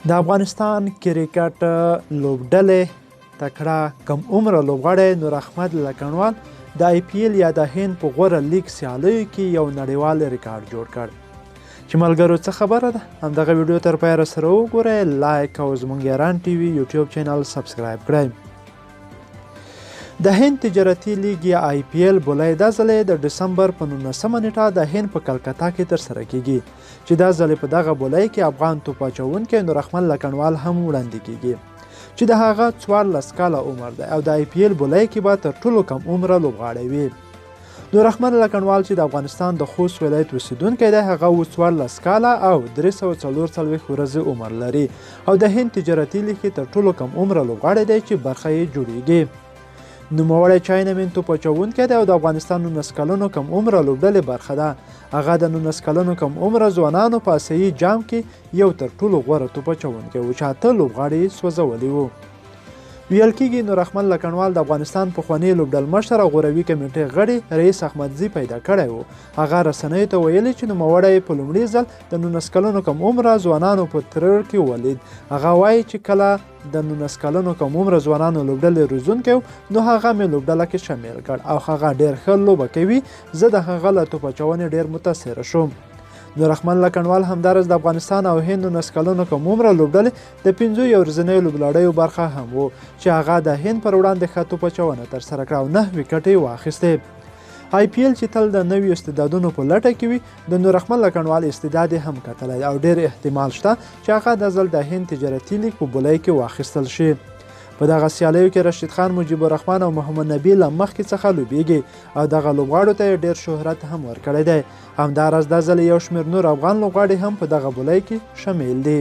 د افغانستان کریکټ لوبډلې تکړه کم عمره لوبغاړی نور احمد لکنوال د آی پی ایل یا د هند په غوره لیګ سیالیو کې یو نړیوال ریکارډ جوړ کړ. چې ملګرو څه خبره ده همدغه ویډیو تر پایه راسره وګورئ، لایک او زموږ ایران ټي وي یوټیوب چینل سبسکرایب کړئ. د هند تجارتي لیګ یا آی پی ایل بولای دا ځلې د ډسمبر په 19مه نیټه د هند په کلکتا کې ترسره کیږي، چې دا ځلې په دغه بولای کې افغان توپ اچوونکی نور احمد لکنوال هم وړاندې کیږي، چې د هغه 14 کاله عمر دی او د آی پی ایل بولای کې به تر ټولو کم عمره لوبغاړی وي. نور احمد لکنوال چې د افغانستان د خوست ولایت اوسیدونکی دی، هغه 14 کاله او 344 ورځې عمر لري او د هند تجارتي لیګ کې تر ټولو کم عمره لوبغاړی دی چې برخه یې جوړیږي. نوموړی چاینامین توپ اچوونکی دی او د افغانستان 19 کلنو کم عمره لوبډلې برخه ده. هغه د 19 کلنو کم عمره ځوانانو په اسیایي جام کې یو تر ټولو غوره توپ اچوونکی و چې 8 لوبغاړي یې سوځولي وو. ویل کېږي نور احمد لکنوال د افغانستان پخواني لوبډل مشر او غوروي کمیټې غړي رئیس احمد پیدا کړی و. هغه رسنیو ته ویلي چې نوموړی په لومړي ځل د 19 کلنو کم عمره ځوانانو په ترور کې ولید. هغه وایي چې کله د 19 کلنو کم عمره ځوانانو لوبډلې روزونکی و نو هغه مې لوبډله کې شامل کړ او هغه ډېر ښه لوبه کوي. زه د هغه له توپ اچونې ډېر متاثره شوم. نور احمد لکنوال همدارس د افغانستان او هند 19 کلنو کم عمره لوبډلې د 5 ورځنیو لوبلړیو برخه هم و چې هغه د هند پر وړاندې ښه توپ اچونه ترسره کړه او 9 ویکټې واخیستې. آی پی ایل چې تل د نویو استعدادونو په لټه کې وي، د نور احمد لکنوال استعداد هم کتلی او ډېر احتمال شته چې هغه د ځل د هند تجارتي لیګ په بولای کې واخیستل شي. په دغه سیالیو کې رشید خان، مجیب الرحمن او محمد نبی له مخکې څخه لوبیږي او دغه لوبغاړو ته ډېر شهرت هم ورکړی دی. همداراز دا ځل یو شمېر نور افغان لوبغاړي هم په دغه بولای کې شامل دي.